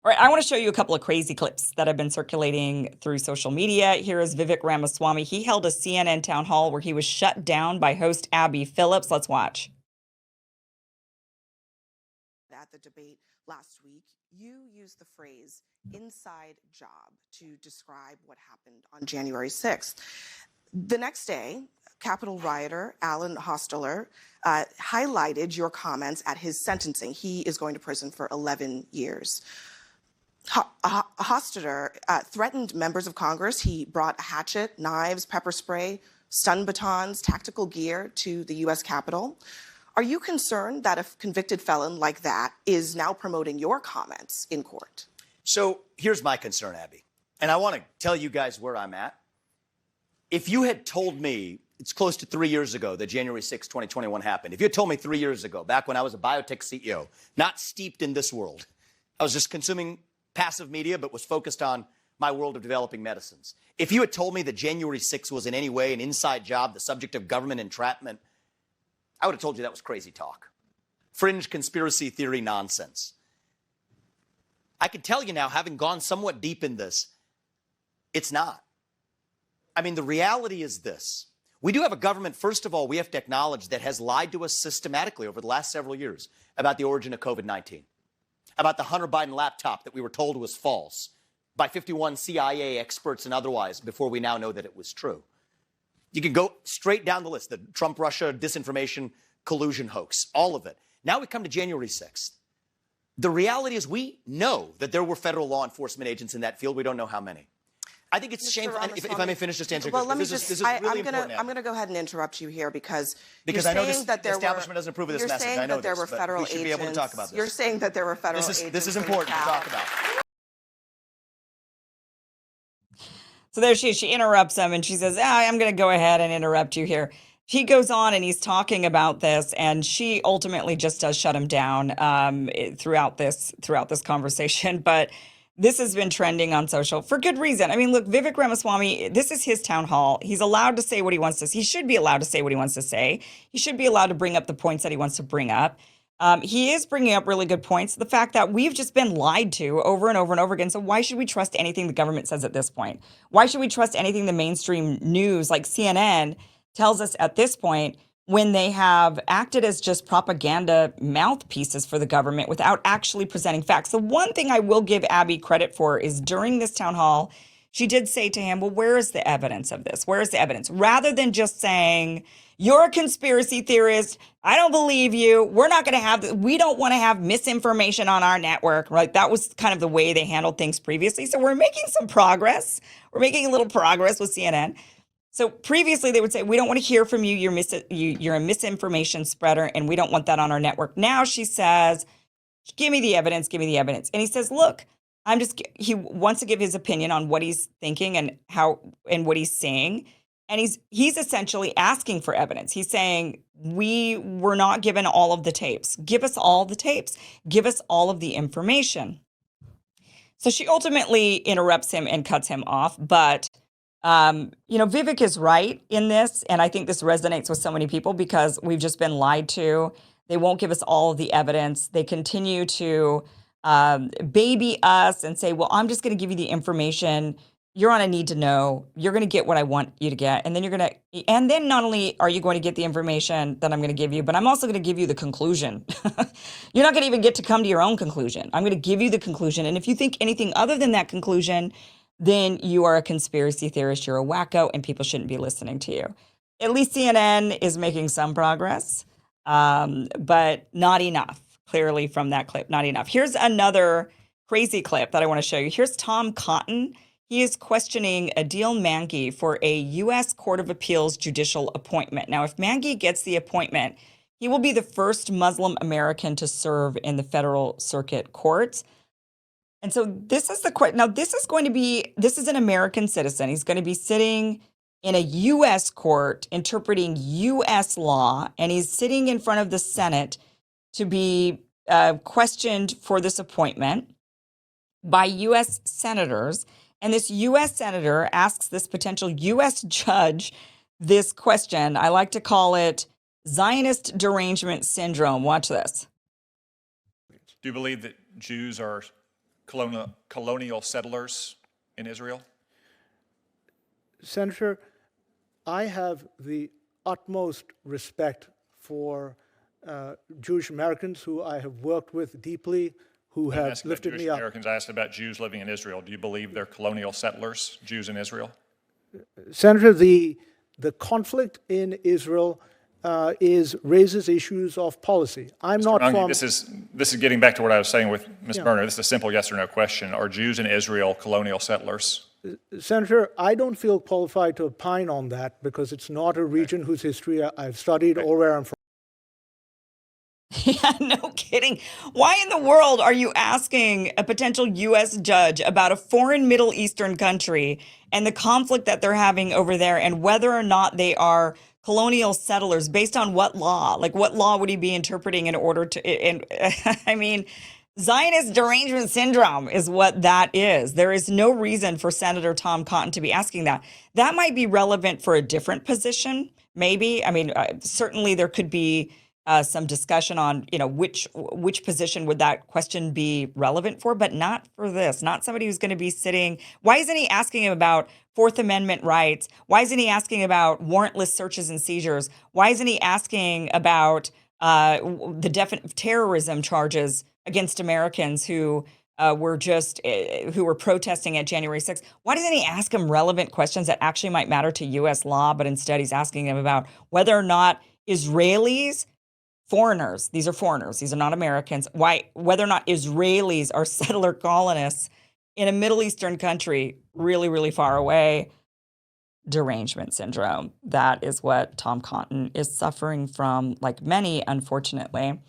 All right, I want to show you a couple of crazy clips that have been circulating through social media. Here is Vivek Ramaswamy. He held a CNN town hall where he was shut down by host Abby Phillips. Let's watch. At the debate last week, you used the phrase inside job to describe what happened on January 6th. The next day, Capitol rioter Alan Hostetter highlighted your comments at his sentencing. He is going to prison for 11 years. Hostetter threatened members of Congress. He brought a hatchet, knives, pepper spray, stun batons, tactical gear to the U.S. Capitol. Are you concerned that a convicted felon like that is now promoting your comments in court? So here's my concern, Abby, and I want to tell you guys where I'm at. If you had told me it's close to 3 years ago that January 6, 2021 happened, if you had told me 3 years ago, back when I was a biotech CEO, not steeped in this world, I was just consuming passive media, but was focused on my world of developing medicines. If you had told me that January 6th was in any way an inside job, the subject of government entrapment, I would have told you that was crazy talk. Fringe conspiracy theory nonsense. I can tell you now, having gone somewhat deep in this, it's not. I mean, the reality is this. We do have a government, first of all, we have to acknowledge, that has lied to us systematically over the last several years about the origin of COVID-19. About the Hunter Biden laptop that we were told was false by 51 CIA experts and otherwise before we now know that it was true. You can go straight down the list, the Trump-Russia disinformation collusion hoax, all of it. Now we come to January 6th. The reality is we know that there were federal law enforcement agents in that field. We don't know how many. I think it's shameful. If I may finish just answering. Well, let me this just. is really important. I'm going to go ahead and interrupt you here because I know this establishment doesn't approve of this message. I know that there were federal agents. We should be able to talk about this. You're saying that there were federal agents. This is important to talk about. So there she is. She interrupts him and she says, I'm going to go ahead and interrupt you here. He goes on and he's talking about this, and she ultimately just does shut him down throughout this conversation. But this has been trending on social for good reason. I mean, look, Vivek Ramaswamy, this is his town hall. He's allowed to say what he wants to say. He should be allowed to say what he wants to say. He should be allowed to bring up the points that he wants to bring up. He is bringing up really good points. The fact that we've just been lied to over and over and over again. So why should we trust anything the government says at this point? Why should we trust anything the mainstream news like CNN tells us at this point when they have acted as just propaganda mouthpieces for the government without actually presenting facts? The one thing I will give Abby credit for is during this town hall, she did say to him, well, where is the evidence of this? Where is the evidence? Rather than just saying, you're a conspiracy theorist, I don't believe you, we don't want to have misinformation on our network, right? That was kind of the way they handled things previously. So we're making some progress. We're making a little progress with CNN. So previously they would say, we don't want to hear from you. You're a misinformation spreader, and we don't want that on our network. Now she says, give me the evidence, give me the evidence. And he says, look, he wants to give his opinion on what he's thinking and what he's saying. And he's essentially asking for evidence. He's saying, we were not given all of the tapes. Give us all the tapes. Give us all of the information. So she ultimately interrupts him and cuts him off. But Vivek is right in this, and I think this resonates with so many people because we've just been lied to. They won't give us all of the evidence. They continue to baby us and say, well, I'm just going to give you the information. You're on a need to know. You're going to get what I want you to get. And then not only are you going to get the information that I'm going to give you, but I'm also going to give you the conclusion. You're not going to even get to come to your own conclusion. I'm going to give you the conclusion. And if you think anything other than that conclusion, then you are a conspiracy theorist, you're a wacko, and people shouldn't be listening to you. At least CNN is making some progress, but not enough, clearly from that clip, not enough. Here's another crazy clip that I want to show you. Here's Tom Cotton. He is questioning Adil Mangi for a U.S. Court of Appeals judicial appointment. Now, if Mangi gets the appointment, he will be the first Muslim American to serve in the federal circuit courts. And so this is this is an American citizen. He's going to be sitting in a U.S. court interpreting U.S. law, and he's sitting in front of the Senate to be questioned for this appointment by U.S. senators. And this U.S. senator asks this potential U.S. judge this question. I like to call it Zionist derangement syndrome. Watch this. Do you believe that Jews are colonial settlers in Israel? Senator, I have the utmost respect for Jewish Americans who I have worked with deeply, who I didn't have ask about lifted Jewish me up. Americans. I asked about Jews living in Israel. Do you believe they're colonial settlers, Jews in Israel? Senator, the conflict in Israel raises issues of policy. I'm not Runge, from. this is getting back to what I was saying with Ms. Yeah. Berner. This is a simple yes or no question. Are Jews in Israel colonial settlers? Senator, I don't feel qualified to opine on that because it's not a region whose history I've studied or where I'm from. Yeah, no kidding. Why in the world are you asking a potential U.S. judge about a foreign Middle Eastern country and the conflict that they're having over there and whether or not they are colonial settlers based on what law? Like, what law would he be interpreting in order to? And I mean, Zionist derangement syndrome is what that is. There is no reason for Senator Tom Cotton to be asking that. That might be relevant for a different position, maybe. I mean, certainly there could be some discussion on, which position would that question be relevant for, but not for this. Not somebody who's going to be sitting. Why isn't he asking him about Fourth Amendment rights? Why isn't he asking about warrantless searches and seizures? Why isn't he asking about the definite terrorism charges against Americans who were protesting at January 6th? Why doesn't he ask him relevant questions that actually might matter to U.S. law, but instead he's asking him about whether or not Israelis, foreigners, these are foreigners, these are not Americans, whether or not Israelis are settler colonists in a Middle Eastern country really, really far away? Derangement syndrome. That is what Tom Cotton is suffering from, like many, unfortunately.